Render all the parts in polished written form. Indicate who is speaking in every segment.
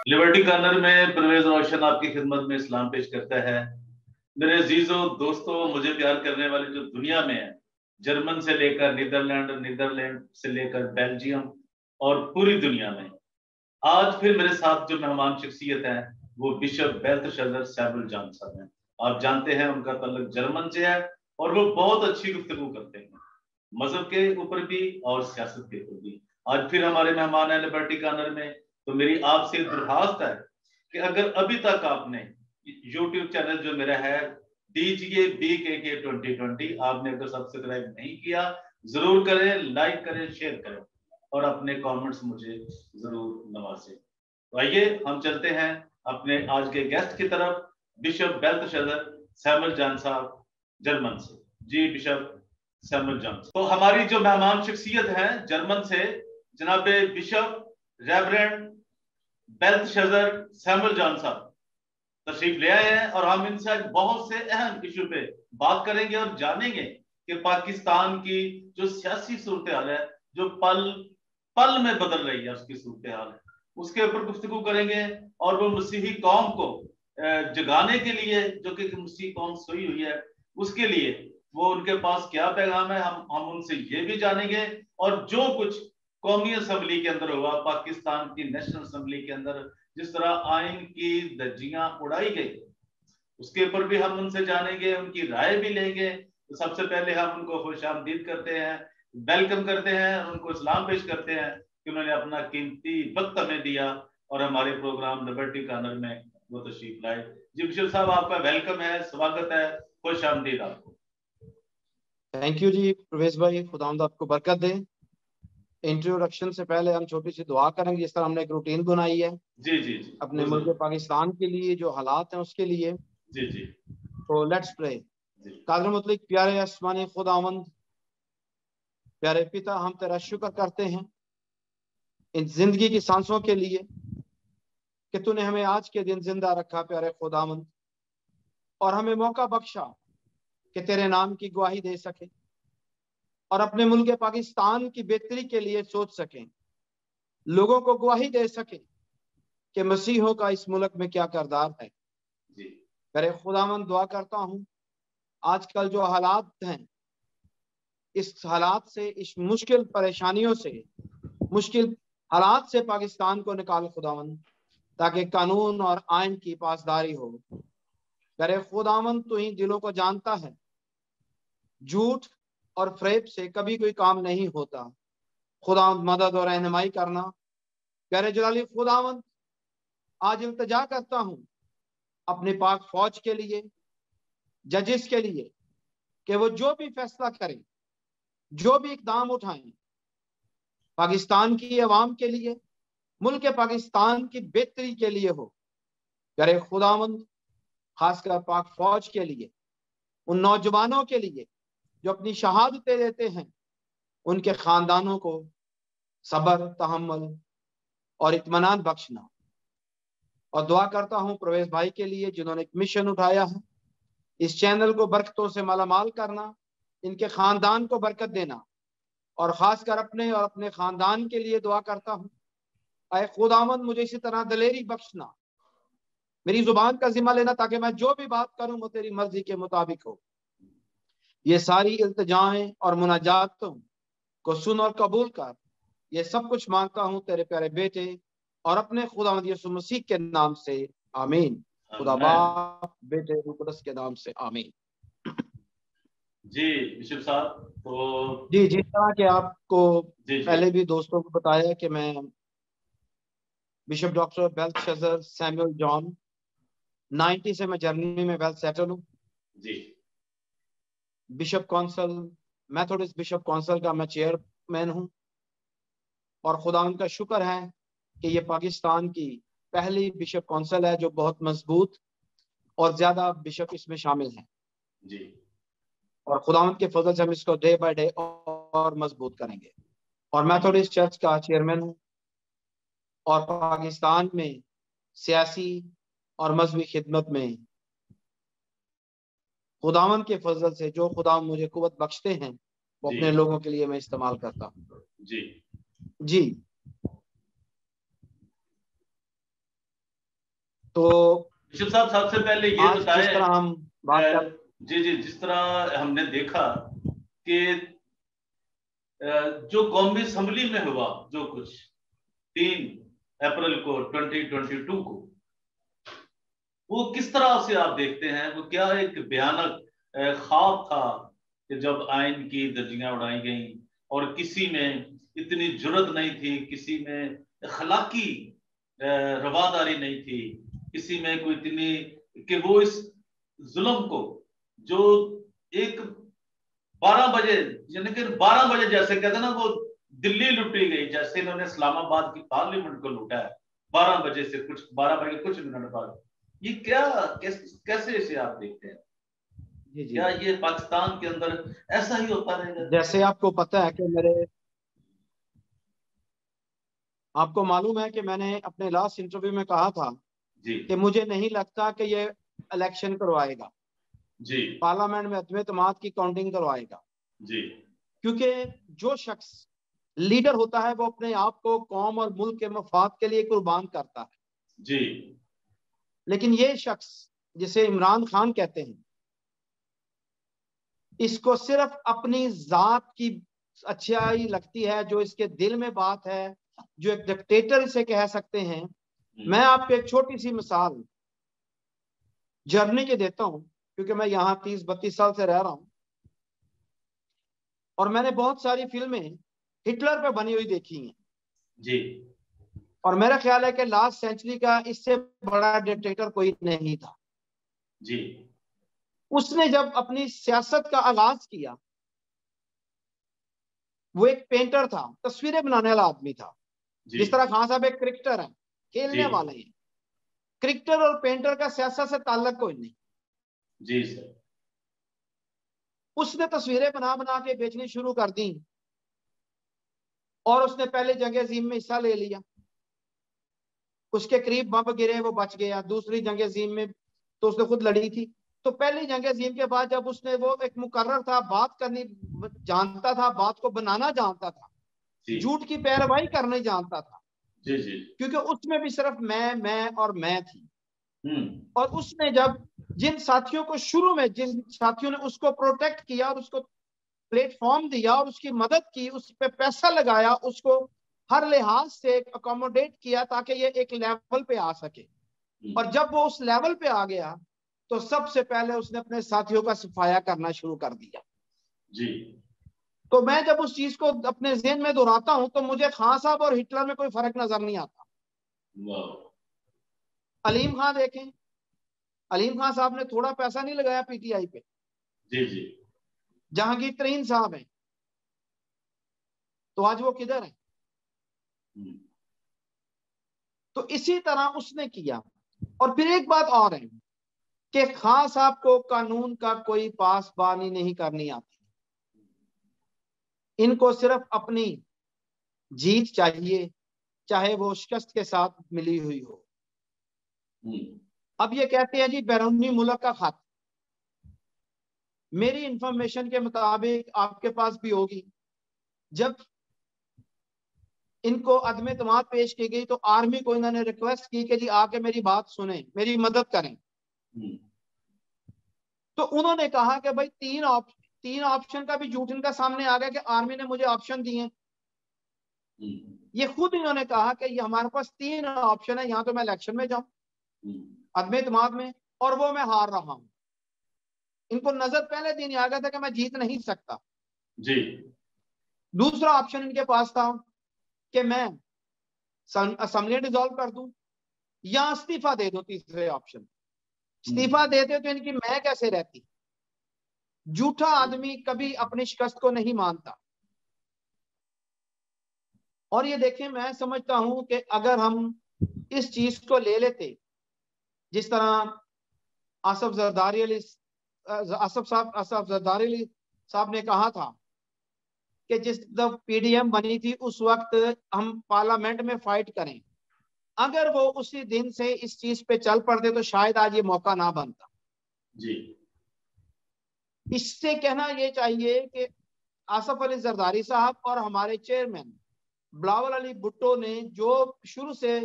Speaker 1: Liberty corner में परवेज रोशन आपकी खिदमत में इस्लाम पेश करता है। मेरे अजीजों दोस्तों, मुझे प्यार करने वाले जो दुनिया में है, जर्मन से लेकर नीदरलैंड, नीदरलैंड से लेकर बेल्जियम और पूरी दुनिया में, आज फिर मेरे साथ जो मेहमान शख्सियत हैं वो बिशप बेल्तशज़र सैमुअल जॉन साहब हैं। आप जानते हैं उनका तल्लुक जर्मन से है और वो बहुत अच्छी गुफ्तगू करते हैं, मजहब के ऊपर भी और सियासत के ऊपर भी। आज फिर हमारे मेहमान हैं लिबर्टी कॉर्नर में। तो मेरी आपसे दरख्वास्त है कि अगर अभी तक आपने यूट्यूब चैनल जो मेरा है डीजीए BKK 2020 आपने अगर सब्सक्राइब नहीं किया, जरूर करें, लाइक करें, शेयर करें और अपने कमेंट्स मुझे जरूर नवाजें। तो आइए हम चलते हैं अपने आज के गेस्ट की तरफ, बिशप बेल्तशज़र सैमुअल जॉन साहब जर्मन से। जी बिशप सैमुअल जॉन। तो हमारी जो मेहमान शख्सियत है जर्मन से, जनाब बिशप रेवरेंड बेल्तशज़र सैमुअल जॉन साहब तशरीफ ले आए हैं और हम इनसे आज बहुत से अहम इशू पे बात करेंगे और जानेंगे कि पाकिस्तान की जो सियासी सूरत हाल है, जो पल पल में बदल रही है, उसकी सूरत हाल है, उसके ऊपर गुफ्तगू करेंगे। और वो मसीही कौम को जगाने के लिए, जो कि मसीही कौम सोई हुई है, उसके लिए वो उनके पास क्या पैगाम है, हम उनसे ये भी जानेंगे। और जो कुछ कौमी असम्बली के अंदर हुआ, पाकिस्तान की नेशनल असम्बली के अंदर जिस तरह आइन की धज्जियां उड़ाई गई, उसके ऊपर भी हम उनसे जानेंगे, उनकी राय भी लेंगे। तो सबसे पहले हम उनको खुशामदीद करते हैं, वेलकम करते हैं, उनको सलाम पेश करते हैं कि उन्होंने अपना कीमती वक्त हमें दिया और हमारे प्रोग्राम लिबर्टी कॉर्नर में वो तशरीफ लाए। जी बिशप साहब, आपका वेलकम है, स्वागत है, खुशामदीद आपको।
Speaker 2: थैंक यू जी प्रवेश भाई, खुदावंद आपको बरकत दे। इंट्रोडक्शन से पहले हम छोटी सी दुआ करेंगे, जिस तरह हमने एक रूटीन बनाई है
Speaker 1: जी जी जी
Speaker 2: अपने मुल्क पाकिस्तान के लिए, जो हालात हैं उसके लिए।
Speaker 1: जी जी
Speaker 2: तो लेट्स प्रे। कादर मुतलिक प्यारे आसमानी खुदावंद, प्यारे पिता, हम तेरा शुक्र करते हैं इन जिंदगी की सांसों के लिए कि तूने हमें आज के दिन जिंदा रखा प्यारे खुदावंद, और हमें मौका बख्शा कि तेरे नाम की गवाही दे सके और अपने मुल्क पाकिस्तान की बेहतरी के लिए सोच सकें, लोगों को गवाही दे सके कि मसीहों का इस मुल्क में क्या किरदार है। मेरे खुदावंद, दुआ करता हूं आजकल जो हालात हैं, इस हालात से, इस मुश्किल परेशानियों से, मुश्किल हालात से पाकिस्तान को निकाल खुदावंद, ताकि कानून और आइन की पासदारी हो। मेरे खुदावंद, तू ही दिलों को जानता है, झूठ और फरेब से कभी कोई काम नहीं होता। खुदावंद, मदद और रहनुमाई करना। प्यारे जलाली खुदावंद, आज इल्तिजा करता हूं अपने पाक फौज के लिए, जजेस के लिए, कि वो जो भी फैसला करें, जो भी इकदाम उठाएं, पाकिस्तान की आवाम के लिए, मुल्क पाकिस्तान की बेहतरी के लिए हो। प्यारे खुदावंद, खासकर पाक फौज के लिए, उन नौजवानों के लिए जो अपनी शहादतें देते हैं, उनके खानदानों को सब्र, तहम्मुल और इत्मीनान बख्शना। और दुआ करता हूं प्रवेश भाई के लिए, जिन्होंने एक मिशन उठाया है, इस चैनल को बरकतों से मालामाल करना, इनके खानदान को बरकत देना, और खासकर अपने और अपने खानदान के लिए दुआ करता हूं। ऐ खुदावंद, मुझे इसी तरह दलेरी बख्शना, मेरी जुबान का जिम्मा लेना, ताकि मैं जो भी बात करूं वो तेरी मर्जी के मुताबिक हो। ये सारी इल्तिजाएं और मुनाजातों को सुन और कबूल कर। ये सब कुछ मांगता हूं तेरे प्यारे बेटे और अपने खुदावंद यीशु मसीह के नाम से, आमीन। खुदा बाप, बेटे, रूह कुद्दस के नाम से, आमीन।
Speaker 1: जी बिशप साहब, तो
Speaker 2: जी, जिस तरह के आपको पहले भी दोस्तों को बताया कि मैं bishop doctor Beltshazzar Samuel John, 90 से मैं जर्मनी में वेल सेटल हूँ।
Speaker 1: जी,
Speaker 2: bishop council, Methodist bishop council का मैं चेयरमैन हूँ, और खुदा उनका शुक्र है कि ये पाकिस्तान की पहली बिशप काउंसिल है जो बहुत मजबूत और ज्यादा बिशप इसमें शामिल हैं।
Speaker 1: जी,
Speaker 2: और खुदावंद के फजल से हम इसको डे बाय डे और मजबूत करेंगे। और मेथोडिस्ट चर्च का चेयरमैन हूँ, और पाकिस्तान में सियासी और मजहबी खिदमत में खुदावंद के फजल से जो खुदा मुझे कुव्वत बख्शते हैं, वो अपने लोगों के लिए मैं इस्तेमाल करता हूँ।
Speaker 1: जी
Speaker 2: जी, तो
Speaker 1: बिशप साहब सबसे पहले ये
Speaker 2: आज जिस
Speaker 1: बताएं,
Speaker 2: तरह हम बात कर,
Speaker 1: जी जी, जिस तरह हमने देखा कि जो कौमी असम्बली में हुआ जो कुछ 3 अप्रैल को 2022 को, वो किस तरह से आप देखते हैं? वो क्या एक भयानक ख्वाब था कि जब आइन की धज्जियां उड़ाई गई और किसी में इतनी जुर्रत नहीं थी, किसी में अखलाकी रवादारी नहीं थी, किसी में कोई इतनी कि वो इस जुल्म को जो एक 12 बजे, यानी कि 12 बजे जैसे कहते हैं ना, वो दिल्ली लुटी गई जैसे इन्होंने इस्लामाबाद की पार्लियामेंट को लूटा है 12 बजे से कुछ 12 बजे कुछ मिनट बाद। ये क्या कैसे इसे आप देखते हैं?
Speaker 2: जी जी,
Speaker 1: क्या ये पाकिस्तान के अंदर ऐसा ही होता रहेगा?
Speaker 2: जैसे आपको पता है कि आपको मालूम है कि मैंने अपने लास्ट इंटरव्यू में कहा था
Speaker 1: जी
Speaker 2: कि मुझे नहीं लगता कि ये इलेक्शन करवाएगा,
Speaker 1: जी
Speaker 2: पार्लियामेंट में अदम एतमाद की काउंटिंग करवाएगा,
Speaker 1: जी
Speaker 2: क्योंकि जो शख्स लीडर होता है वो अपने आप को कौम और मुल्क के मफाद के लिए कुर्बान करता है।
Speaker 1: जी
Speaker 2: लेकिन ये शख्स जिसे इमरान खान कहते हैं, इसको सिर्फ अपनी जात की अच्छाई लगती है, जो इसके दिल में बात है, जो एक डिक्टेटर इसे कह सकते हैं। मैं आपको एक छोटी सी मिसाल जर्मनी के देता हूं, क्योंकि मैं यहाँ 30-32 साल से रह रहा हूं और मैंने बहुत सारी फिल्में हिटलर पे बनी हुई देखी हैं।
Speaker 1: जी
Speaker 2: और मेरा ख्याल है कि लास्ट सेंचुरी का इससे बड़ा डिक्टेटर कोई नहीं था।
Speaker 1: जी
Speaker 2: उसने जब अपनी सियासत का आगाज किया, वो एक पेंटर था, तस्वीरें बनाने वाला आदमी था।
Speaker 1: जी
Speaker 2: जिस तरह खान साहब एक क्रिकेटर है,
Speaker 1: जी
Speaker 2: खेलने वाले हैं। क्रिकेटर और पेंटर का सियासत से ताल्लुक कोई नहीं।
Speaker 1: जी सर।
Speaker 2: उसने तस्वीरें बना बना के बेचनी शुरू कर दी और उसने पहले जंग अजीम में हिस्सा ले लिया। उसके करीब बम गिरे, वो बच गया। दूसरी जंग अजीम में तो उसने खुद लड़ी थी। तो पहली जंग अजीम के बाद जब उसने, वो एक मुकर्रर था, बात करनी जानता था, बात को बनाना जानता था,
Speaker 1: जी
Speaker 2: झूठ की पैरवाई करने जानता था,
Speaker 1: जी जी
Speaker 2: क्योंकि उसमें भी सिर्फ मैं और मैं थी।
Speaker 1: हम्म
Speaker 2: और उसने जब जिन साथियों को शुरू में, जिन साथियों ने उसको प्रोटेक्ट किया और उसको प्लेटफॉर्म दिया और उसकी मदद की, उस पर पैसा लगाया, उसको हर लिहाज से अकोमोडेट किया ताकि ये एक लेवल पे आ सके। और जब वो उस लेवल पे आ गया तो सबसे पहले उसने अपने साथियों का सफाया करना शुरू कर दिया।
Speaker 1: जी
Speaker 2: तो मैं जब उस चीज को अपने ज़हन में दोहराता हूं तो मुझे खान साहब और हिटलर में कोई फर्क नजर नहीं आता।
Speaker 1: वाह
Speaker 2: अलीम खान देखें, अलीम खान साहब ने थोड़ा पैसा नहीं लगाया पीटीआई पे।
Speaker 1: जी जी
Speaker 2: जहांगीर तरीन साहब हैं, तो आज वो किधर है?
Speaker 1: हम्म
Speaker 2: तो इसी तरह उसने किया। और फिर एक बात और है कि खान साहब को कानून का कोई पासबानी नहीं करनी आती। इनको सिर्फ अपनी जीत चाहिए, चाहे वो शिकस्त के साथ मिली हुई हो।
Speaker 1: हम्म
Speaker 2: अब ये कहते हैं जी बैरूनी मुल्क का खत, मेरी इंफॉर्मेशन के मुताबिक आपके पास भी होगी, जब इनको अदम एतमाद पेश की गई तो आर्मी को इन्होंने रिक्वेस्ट की कि जी आके मेरी बात सुने, मेरी मदद करें। तो उन्होंने कहा कि भाई तीन ऑप्शन का भी झूठ इनका सामने आ गया कि आर्मी ने मुझे ऑप्शन दिए। ये खुद इन्होंने कहा कि ये हमारे पास 3 ऑप्शन है, यहाँ तो मैं इलेक्शन में जाऊं अदम एतमाद में, और वो मैं हार रहा हूं। इनको नजर पहले दिन आ गया था कि मैं जीत नहीं सकता।
Speaker 1: जी
Speaker 2: दूसरा ऑप्शन इनके पास था कि मैं असेंबली डिसॉल्व कर दूं या इस्तीफा दे दूं। तीसरे ऑप्शन, इस्तीफा देते तो इनकी मैं कैसे रहती। झूठा आदमी कभी अपनी शिकस्त को नहीं मानता। और ये देखें, मैं समझता हूं कि अगर हम इस चीज को ले लेते, जिस तरह आसफ जरदारी अली आसफ जरदारी अली साहब ने कहा था कि जिस जब पीडीएम बनी थी उस वक्त हम पार्लियामेंट में फाइट करें, अगर वो उसी दिन से इस चीज पे चल पड़ते तो शायद आज ये मौका ना बनता।
Speaker 1: जी
Speaker 2: इससे कहना ये चाहिए कि आसफ अली जरदारी साहब और हमारे चेयरमैन बिलावल अली भुट्टो ने जो शुरू से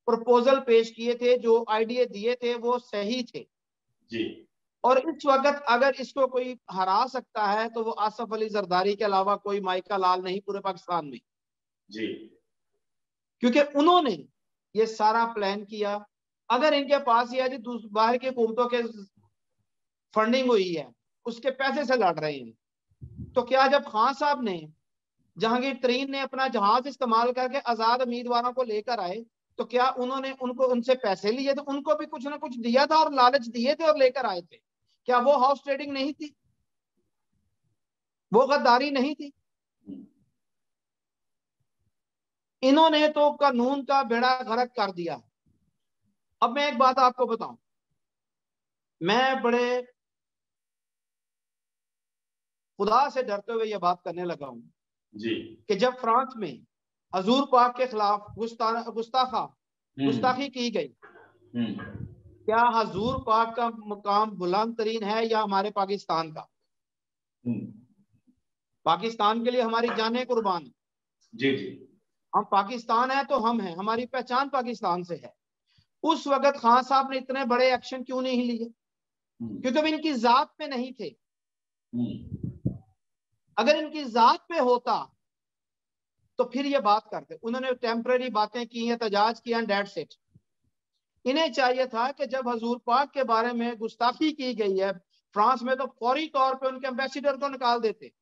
Speaker 2: प्रपोजल पेश किए थे, जो आइडिया दिए थे वो सही थे
Speaker 1: जी।
Speaker 2: और इस वक्त अगर इसको कोई हरा सकता है तो वो आसफ अली जरदारी के अलावा कोई माइका लाल नहीं पूरे पाकिस्तान में
Speaker 1: जी।
Speaker 2: क्योंकि उन्होंने ये सारा प्लान किया। अगर इनके पास ये है जी बाहर की हुकूमतों के फंडिंग हुई है, उसके पैसे से लड़ रहे हैं, तो क्या जब खान साहब ने, जहांगीर तरीन ने अपना जहाज इस्तेमाल करके आजाद उम्मीदवारों को लेकर आए, तो क्या उन्होंने उनसे पैसे लिए थे? उनको भी कुछ ना कुछ दिया था और लालच दिए थे और लेकर आए थे। क्या वो हाउस ट्रेडिंग नहीं थी? वो गद्दारी नहीं थी? इन्होंने तो कानून का बेड़ा गर्क कर दिया। अब मैं एक बात आपको बताऊं, मैं बड़े खुदा से डरते हुए ये बात करने लगा हूं
Speaker 1: जी।
Speaker 2: कि जब फ्रांस में हजूर पाक के खिलाफ गुस्ताखी की गई, क्या हजूर पाक का मुकाम बुलंद तरीन है या हमारे पाकिस्तान का? पाकिस्तान के लिए हमारी जानें कुर्बान है।
Speaker 1: जी जी।
Speaker 2: हम पाकिस्तान है तो हम हैं, हमारी पहचान पाकिस्तान से है। उस वक्त खान साहब ने इतने बड़े एक्शन क्यों नहीं लिए? क्योंकि वो इनकी जात पे नहीं थे। अगर इनकी जात पे होता तो फिर ये बात करते। उन्होंने टेम्पररी बातें की हैं, तजाज किया, डेट्स इट। इन्हें चाहिए था कि जब हजूर पाक के बारे में गुस्ताखी की गई है फ्रांस में, तो फौरी तौर पे उनके एम्बेसडर को निकाल देते,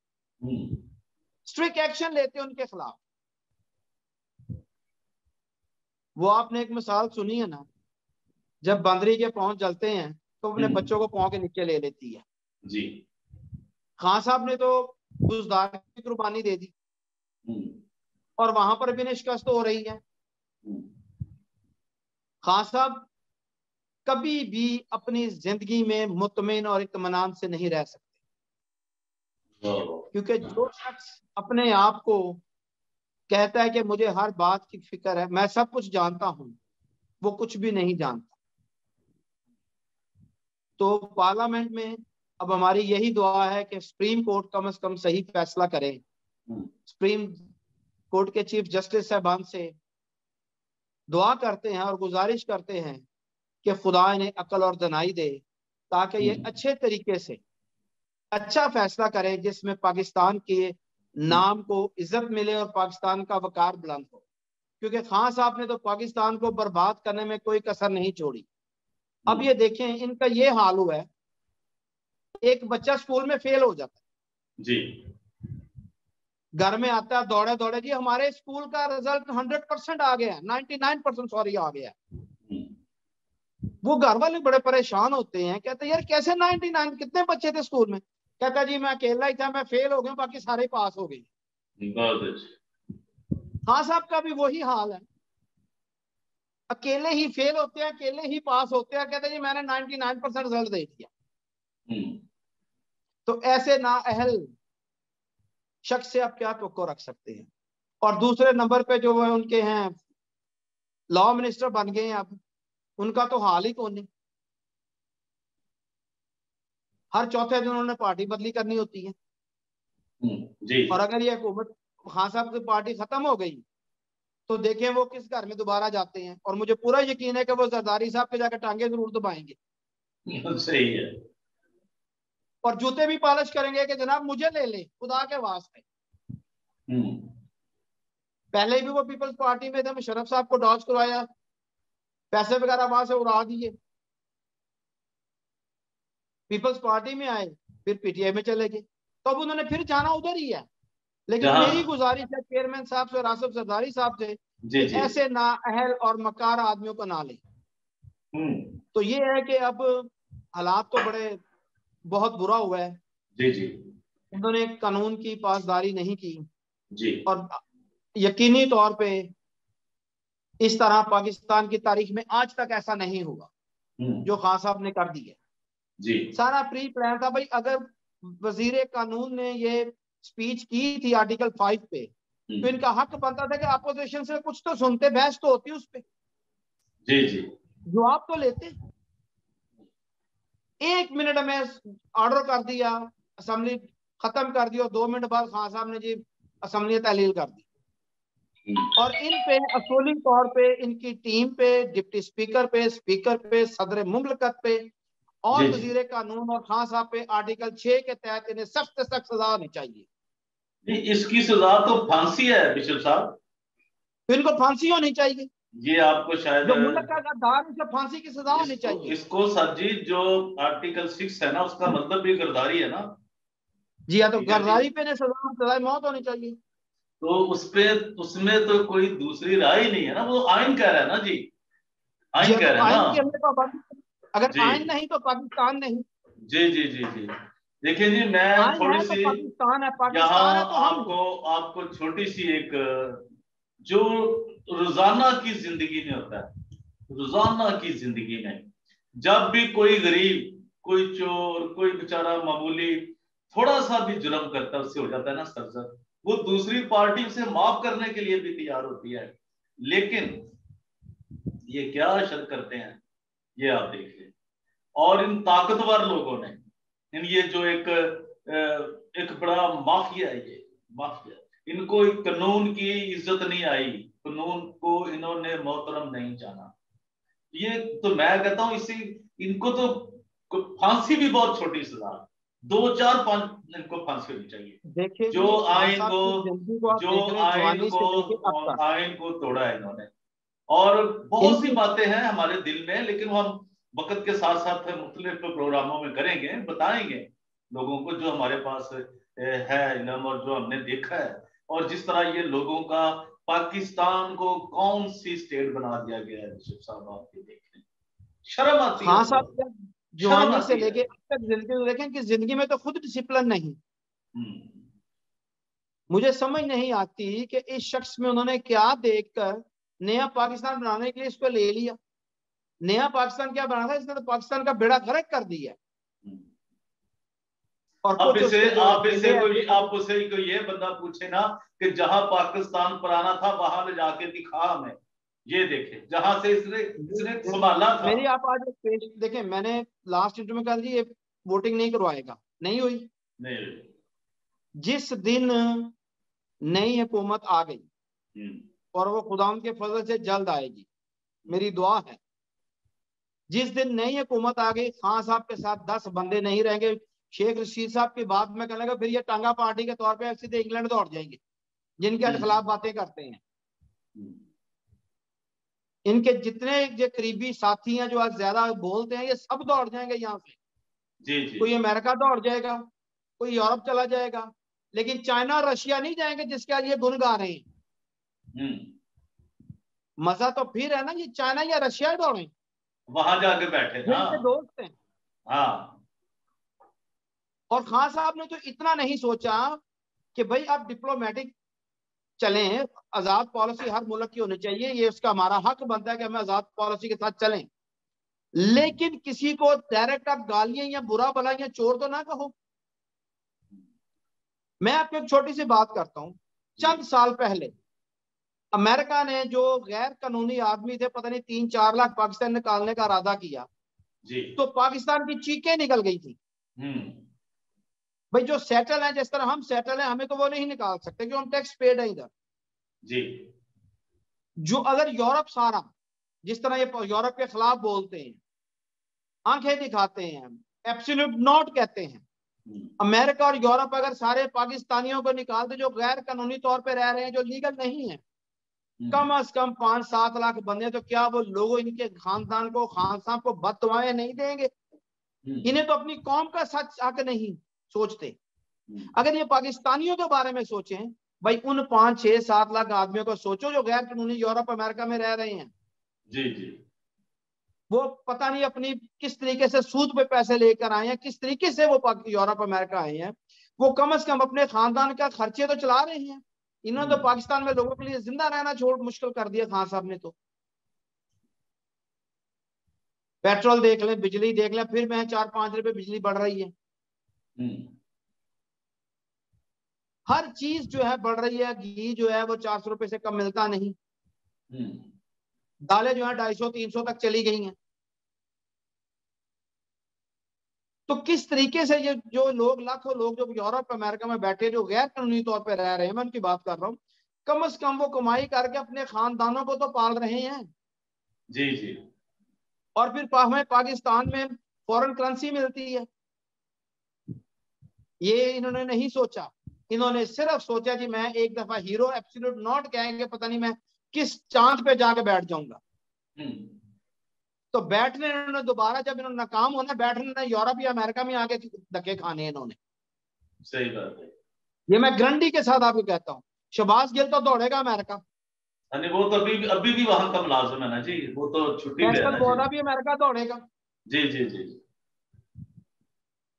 Speaker 2: स्ट्रिक्ट एक्शन लेते उनके खिलाफ। वो आपने एक मिसाल सुनी है ना, जब बंदरी के पांव जलते हैं तो अपने बच्चों को पांव के नीचे ले लेती है।
Speaker 1: जी।
Speaker 2: खान साहब ने तो बुजदार की कुर्बानी दे दी और वहां पर भी शिकस्त हो रही है। खान साहब कभी भी अपनी जिंदगी में मुतमिन और इत्मीनान से नहीं रह सकते, क्योंकि जो शख्स अपने आप को कहता है कि मुझे हर बात की फिक्र है, मैं सब कुछ जानता हूं, वो कुछ भी नहीं जानता। तो पार्लियामेंट में अब हमारी यही दुआ है कि सुप्रीम कोर्ट कम से कम सही फैसला करे। सुप्रीम कोर्ट के चीफ जस्टिस साहबान से दुआ करते हैं और गुजारिश करते हैं कि खुदा इन्हें अकल और दनाई दे, ताकि ये अच्छे तरीके से अच्छा फैसला करे जिसमें पाकिस्तान के नाम को इज्जत मिले और पाकिस्तान का वकार बुलंद हो। क्योंकि खान साहब ने तो पाकिस्तान को बर्बाद करने में कोई कसर नहीं छोड़ी। अब ये देखें, इनका ये हाल हुआ है, एक बच्चा स्कूल में फेल हो जाता है
Speaker 1: जी,
Speaker 2: घर में आता है दौड़े दौड़े, जी हमारे स्कूल का रिजल्ट 100% आ गया है, 99% सॉरी आ गया है। वो घर वाले बड़े परेशान होते हैं, कहते हैं यार कैसे 99, कितने बच्चे थे स्कूल में? कहता जी मैं अकेला ही था, मैं फेल हो गया, बाकी सारे पास हो गए। हाँ साहब का भी वही हाल है, अकेले ही फेल होते हैं, अकेले ही पास होते हैं, कहते जी मैंने 99% रिजल्ट दे दिया। तो ऐसे नाअहल शख्स से आप क्या तवक्को रख सकते हैं? और दूसरे नंबर पे जो है उनके हैं लॉ मिनिस्टर बन गए हैं, अब उनका तो हाल ही कौन नहीं। हर चौथे दिन उन्होंने पार्टी बदली करनी होती है।
Speaker 1: जी।
Speaker 2: और अगर ये हुकूमत खान साहब की पार्टी खत्म हो गई तो देखें वो किस घर में दोबारा जाते हैं। और मुझे पूरा यकीन है कि वो जरदारी साहब के जाकर टांगे जरूर दबाएंगे,
Speaker 1: सही है,
Speaker 2: और जूते भी पॉलिश करेंगे कि जनाब मुझे ले ले खुदा के वास्ते। पहले भी वो पीपल्स पार्टी में थे, मुशर्रफ साहब को डॉज करवाया, पैसे वगैरह वहां से उड़ा दिए, पीपल्स पार्टी में आए, फिर पीटीआई में चले गए, तो अब उन्होंने फिर जाना उधर ही है। लेकिन मेरी गुजारिश है चेयरमैन साहब से और आसिफ जरदारी साहब से कि ऐसे नाअहल और मकार आदमियों को ना ले। तो ये है कि अब हालात तो बड़े बहुत बुरा हुआ है।
Speaker 1: जी जी।
Speaker 2: उन्होंने कानून की पासदारी नहीं की
Speaker 1: जी।
Speaker 2: और यकीनी तौर पे इस तरह पाकिस्तान की तारीख में आज तक ऐसा नहीं हुआ जो खान साहब ने कर दिया।
Speaker 1: जी।
Speaker 2: सारा प्री प्लान था भाई। अगर वजीर कानून ने ये स्पीच की थी आर्टिकल 5 पे, तो इनका हक बनता था कि अपोजिशन से कुछ तो सुनते, बहस तो होती उस पे,
Speaker 1: जी जी,
Speaker 2: जवाब तो लेते। 1 मिनट में ऑर्डर कर दिया, असेंबली खत्म कर दिया, 2 मिनट बाद खान साहब ने जी असेंबली तहलील कर दी। और इन पे असूली तौर पे इनकी टीम पे, डिप्टी स्पीकर पे, सदर मुमलकत पे और वजीर कानून और खान साहब पे आर्टिकल 6 के तहत इन्हें सख्त सख्त सजा होनी चाहिए।
Speaker 1: नहीं, इसकी सजा तो फांसी है बिशप साहब,
Speaker 2: तो इनको फांसी होनी चाहिए।
Speaker 1: ये आपको शायद
Speaker 2: जो मुल्क का गद्दार है, उसे फांसी की सजा होनी चाहिए।
Speaker 1: इसको सर जी जो आर्टिकल 6 है ना, उसका मतलब भी गिरदारी है ना।
Speaker 2: जी हाँ, तो गिरदारी पे सजा मौत होनी चाहिए।
Speaker 1: तो उसमें तो कोई दूसरी राय ही नहीं है ना, वो आइन कह रहा है ना जी,
Speaker 2: जी
Speaker 1: आइन
Speaker 2: हाँ,
Speaker 1: कह
Speaker 2: तो
Speaker 1: रहा है
Speaker 2: आइन
Speaker 1: ना
Speaker 2: की हमने पाबंदी, अगर
Speaker 1: जी
Speaker 2: आइन नहीं तो पाकिस्तान नहीं।
Speaker 1: जी जी जी जी। देखिए जी, मैं
Speaker 2: आइन
Speaker 1: थोड़ी
Speaker 2: है तो
Speaker 1: सी
Speaker 2: पाकिस्तान है,
Speaker 1: यहाँ
Speaker 2: पाकिस्तान है तो हम
Speaker 1: आपको आपको छोटी सी एक जो रोजाना की जिंदगी में होता है, रोजाना की जिंदगी में जब भी कोई गरीब, कोई चोर, कोई बेचारा मामूली थोड़ा सा भी जुर्म करता है, उससे हो जाता है ना सरजद, वो दूसरी पार्टी उसे माफ करने के लिए भी तैयार होती है। लेकिन ये क्या शर करते हैं, ये आप देखिए। और इन ताकतवर लोगों ने, इन ये जो एक बड़ा माफिया है, ये माफिया, इनको कानून की इज्जत नहीं आई, कानून को इन्होंने मोहतरम नहीं जाना। ये तो मैं कहता हूं इसी, इनको तो फांसी भी बहुत छोटी सजा, 2 4 5 इनको फांसी होनी चाहिए।
Speaker 2: देखिए
Speaker 1: जो
Speaker 2: जी, खान
Speaker 1: आइन
Speaker 2: साहब
Speaker 1: को
Speaker 2: की जिंदगी को आप
Speaker 1: जो
Speaker 2: देख रहे हैं,
Speaker 1: आइन
Speaker 2: जवानी
Speaker 1: को
Speaker 2: से लेके अब तक
Speaker 1: आइन को तोड़ा है इन्होंने। और बहुत सी
Speaker 2: इनकी।
Speaker 1: बातें हैं हमारे दिल में, लेकिन वो हम वक्त के साथ साथ मुख्तलिफ प्रोग्रामों में करेंगे, बताएंगे लोगों को जो हमारे पास है इल्म और जो हमने देखा है, और जिस तरह ये लोगों का पाकिस्तान को कौन सी स्टेट बना दिया गया है। बिशप साहब आप ये देख रहे हैं, शर्म आती है
Speaker 2: खान साहब
Speaker 1: बहुत,
Speaker 2: की
Speaker 1: शर्म
Speaker 2: जवानी से
Speaker 1: आती है।
Speaker 2: लेके अब तक जिंदगी को देखें कि जिंदगी में तो खुद डिसिप्लिन नहीं।
Speaker 1: हम्म।
Speaker 2: मुझे समझ नहीं आती कि इस शख्स में उन्होंने क्या देखकर नया पाकिस्तान बनाने के लिए इसको ले लिया। नया पाकिस्तान क्या बना था, इसने तो पाकिस्तान का बेड़ा गर्क कर दिया। और
Speaker 1: अब
Speaker 2: कुछ
Speaker 1: इसे
Speaker 2: उसके जो
Speaker 1: आप इसे
Speaker 2: बेटे
Speaker 1: कोई आप उसे कोई ये बंदा पूछे ना कि जहां पाकिस्तान पुराना था वहां ले जाके दिखा हमें, ये देखे जहां से इसने इसने संभाला था।
Speaker 2: मेरी आप आज एक पेज देखें, मैंने लास्ट इंटरव्यू में कहा जी ये वोटिंग नहीं करवाएगा, नहीं हुई।
Speaker 1: नहीं।
Speaker 2: जिस दिन नई हुकूमत आ गई, और वो खुदाम के फजल से जल्द आएगी, मेरी दुआ है, जिस दिन नई हुकूमत आ गई, खान साहब के साथ 10 बंदे नहीं रहेंगे। शेख रशीद साहब की बात में कहने लगा, फिर ये टांगा पार्टी के तौर पे सीधे इंग्लैंड दौड़ जाएंगे, जिनके खिलाफ बातें करते हैं। इनके जितने जो करीबी साथी हैं जो आज ज्यादा बोलते हैं, ये सब दौड़ जाएंगे यहाँ से।
Speaker 1: जी।
Speaker 2: कोई अमेरिका दौड़ जाएगा, कोई यूरोप चला जाएगा, लेकिन चाइना और रशिया नहीं जाएंगे जिसके आज ये गुन गा रहे हैं। मजा तो फिर है ना, ये चाइना या रशिया दौड़े,
Speaker 1: वहां जाके बैठे ना।
Speaker 2: जिनके दोस्त हैं।
Speaker 1: हाँ।
Speaker 2: और खान साहब ने तो इतना नहीं सोचा कि भाई आप डिप्लोमेटिक चलें, आजाद पॉलिसी हर मुल्क की होनी चाहिए, ये उसका हमारा हक बनता है कि हमें आजाद पॉलिसी के साथ चलें, लेकिन किसी को डायरेक्ट आप गालियां या बुरा भला या चोर तो ना कहो। मैं आपको एक छोटी सी बात करता हूं। चंद साल पहले अमेरिका ने जो गैर कानूनी आदमी थे, पता नहीं 3-4 लाख पाकिस्तान निकालने का इरादा किया
Speaker 1: जी।
Speaker 2: तो पाकिस्तान की चीखें निकल गई थी। भाई जो सेटल है, जिस तरह हम सेटल हैं, हमें तो वो नहीं निकाल सकते क्योंकि हम टैक्स पेड है इधर
Speaker 1: जी।
Speaker 2: जो अगर यूरोप सारा जिस तरह ये यूरोप के खिलाफ बोलते हैं, आंखें दिखाते हैं, एब्सोल्यूट नॉट कहते हैं, अमेरिका और यूरोप अगर सारे पाकिस्तानियों को निकाल दे जो गैर कानूनी तौर पे रह रहे हैं, जो लीगल नहीं है, कम से कम 5-7 लाख बंदे, तो क्या वो लोगों इनके खानदान को, खान साहब को बददुआएं नहीं देंगे? इन्हें तो अपनी कौम का सच हक नहीं सोचते। अगर ये पाकिस्तानियों के बारे में सोचें, भाई उन 5-6-7 लाख आदमियों को सोचो जो गैर कानूनी यूरोप अमेरिका में रह रहे हैं।
Speaker 1: जी।
Speaker 2: वो पता नहीं अपनी किस तरीके से सूद पे पैसे लेकर आए हैं, किस तरीके से वो यूरोप अमेरिका आए हैं, वो कम से कम अपने खानदान का खर्चे तो चला रहे हैं। इन्होंने तो पाकिस्तान में लोगों के लिए जिंदा रहना छोड़ मुश्किल कर दिया खान साहब ने। तो पेट्रोल देख लें, बिजली देख लें, फिर मैं 4-5 रुपए बिजली बढ़ रही है। हर चीज जो है बढ़ रही है। घी जो है वो 400 रुपए से कम मिलता नहीं। दालें जो है 250-300 तक चली गई हैं। तो किस तरीके से ये जो लोग, लाखों लोग जो यूरोप अमेरिका में बैठे, जो गैर कानूनी तौर पर रह रहे हैं, मैं उनकी बात कर रहा हूँ, कम से कम वो कमाई करके अपने खानदानों को तो पाल रहे हैं।
Speaker 1: जी जी।
Speaker 2: और फिर हमें पाकिस्तान में फॉरेन करेंसी मिलती है। ये इन्होंने नहीं सोचा। इन्होंने सिर्फ सोचा जी मैं एक दफा हीरो एब्सोल्यूट नॉट कहेंगे, पता नहीं मैं किस चांद पे जाके बैठ जाऊंगा। तो बैठने इन्होंने दोबारा, जब इन्होंने नाकाम होना, बैठने यूरोप या अमेरिका में आके धक्के खाने इन्होंने।
Speaker 1: सही बात है।
Speaker 2: ये मैं गारंटी के साथ आपको कहता हूँ। शहबाज गिल तो दौड़ेगा अमेरिका।
Speaker 1: वो तो अभी भी वहां का मुलाजिम है ना जी, वो तो छुट्टी पे है
Speaker 2: फैसल
Speaker 1: ना
Speaker 2: वोहरा
Speaker 1: जी।
Speaker 2: भी अमेरिका दौड़ेगा।
Speaker 1: जी जी जी।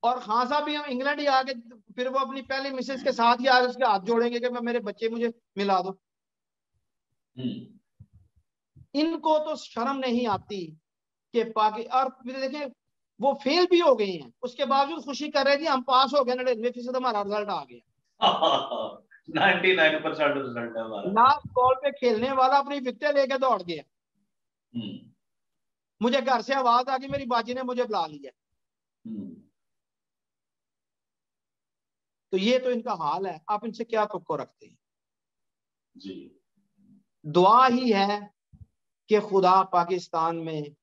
Speaker 2: और खान साहब भी हम इंग्लैंड ही आके फिर वो अपनी पहली मिसेज के साथ ही आगे उसके हाथ जोड़ेंगे कि मैं मेरे बच्चे मुझे मिला दो। इनको तो शर्म नहीं आती कि और देखिए वो फेल भी हो गए हैं, उसके बावजूद खुशी कर रहे थे हम पास हो गए, 99% हमारा रिजल्ट आ गया।
Speaker 1: 99% रिजल्ट है हमारा।
Speaker 2: लास्ट बॉल पे खेलने वाला अपनी विकेट लेके दौड़ गया। मुझे घर से आवाज आ गई, मेरी बाजी ने मुझे बुला लिया। तो ये तो इनका हाल है, आप इनसे क्या तुक्को रखते हैं?
Speaker 1: जी।
Speaker 2: दुआ ही है कि खुदा पाकिस्तान में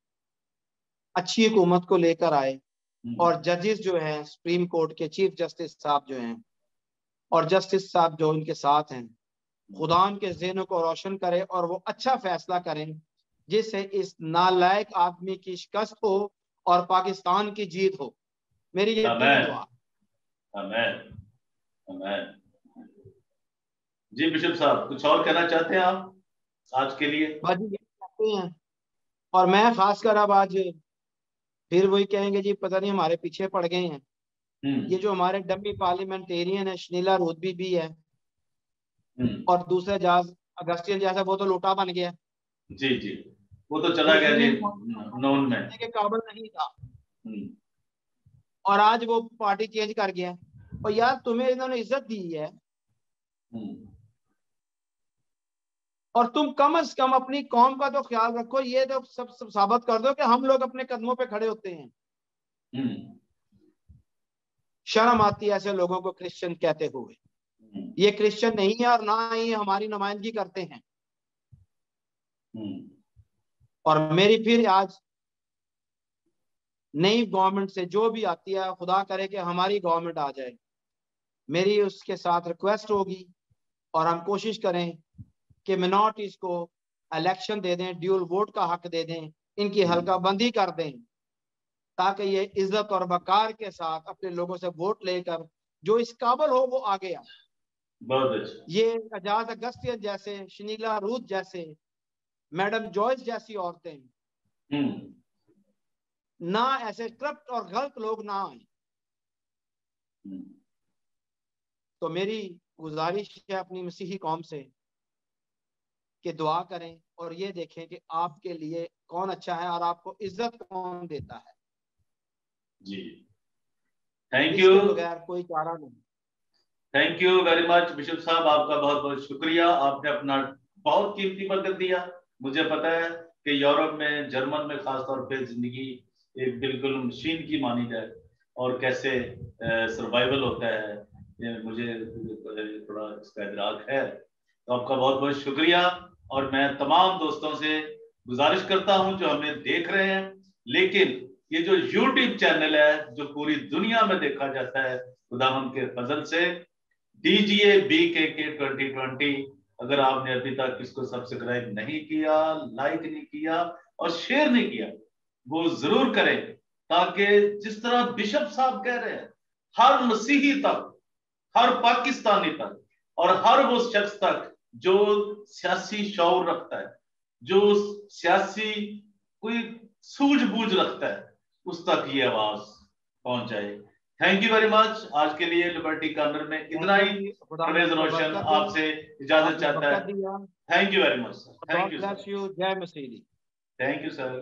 Speaker 2: अच्छी हुकूमत को लेकर आए और जजेस जो हैं सुप्रीम कोर्ट के चीफ जस्टिस साहब जो हैं और जस्टिस साहब जो इनके साथ हैं, खुदा उनके ज़हनों को रोशन करे और वो अच्छा फैसला करें जिससे इस नालायक आदमी की शिकस्त हो और पाकिस्तान की जीत हो। मेरी ये दुआ।
Speaker 1: आमीन आमीन। जी बिशप साहब कुछ और कहना चाहते हैं आप आज के लिए?
Speaker 2: बाजी ये कहते हैं, और मैं खासकर अब आज फिर वही कहेंगे जी पता नहीं हमारे पीछे पड़ गए हैं। ये जो हमारे डम्मी पार्लियामेंटेरियन है शनीला रोधबी भी है और दूसरा जहाज अगस्टियन जैसा वो तो लोटा बन गया।
Speaker 1: जी जी वो तो चला गया जी नॉन में
Speaker 2: के काबिल नहीं था और आज वो पार्टी चेंज कर गया। और यार तुम्हें इन्होंने इज्जत दी है और तुम कम से कम अपनी कौम का तो ख्याल रखो। ये तो सब साबित कर दो कि हम लोग अपने कदमों पे खड़े होते हैं। शर्म आती है ऐसे लोगों को क्रिश्चियन कहते हुए। ये क्रिश्चियन नहीं है और ना ही हमारी नुमाइंदगी करते हैं। और मेरी फिर आज नई गवर्नमेंट से जो भी आती है, खुदा करे कि हमारी गवर्नमेंट आ जाए, मेरी उसके साथ रिक्वेस्ट होगी और हम कोशिश करें कि मिनॉरिटीज को इलेक्शन दे दें, ड्यूल वोट का हक दे दें, इनकी हल्का बंदी कर दें ताकि ये इज्जत और वकार के साथ अपने लोगों से वोट लेकर जो इस काबिल हो वो आगे आए।
Speaker 1: बहुत अच्छा।
Speaker 2: ये एजाज अगस्तियन जैसे, शनीला रूथ जैसे, मैडम जॉयस जैसी औरतें ना ऐसे करप्ट और गलत लोग ना आए। तो मेरी गुजारिश है अपनी मसीही कौम से कि दुआ करें और ये देखें कि आपके लिए कौन अच्छा है और आपको इज्जत कौन देता है।
Speaker 1: जी थैंक यू।
Speaker 2: इसके बगैर कोई चारा नहीं।
Speaker 1: Thank you very much bishop साहब, आपका बहुत बहुत शुक्रिया। आपने अपना बहुत कीमती वक्त दिया। मुझे पता है कि यूरोप में, जर्मन में खासतौर पे जिंदगी एक बिल्कुल मशीन की मानी जाए और कैसे सर्वाइवल होता है, ये मुझे थोड़ा इसका इदराक है। तो आपका बहुत बहुत शुक्रिया। और मैं तमाम दोस्तों से गुजारिश करता हूं जो हमें देख रहे हैं, लेकिन ये जो यूट्यूब चैनल है जो पूरी दुनिया में देखा जाता है खुदावंद के फजल से, DGA BKK 2020, अगर आपने अभी तक इसको सब्सक्राइब नहीं किया, लाइक नहीं किया और शेयर नहीं किया, वो जरूर करें ताकि जिस तरह बिशप साहब कह रहे हैं हर मसीही तक, हर पाकिस्तानी तक और हर वो शख्स तक जो सियासी शौर रखता है, जो सियासी कोई सूझबूझ रखता है, उस तक ये आवाज पहुंच जाए। Thank you very much. आज के लिए लिबर्टी कॉर्नर में इतना ही। परवेज रोशन आपसे इजाजत चाहता है। Thank you very much sir. Thank you sir.
Speaker 2: जय मसीह।
Speaker 1: Thank you sir.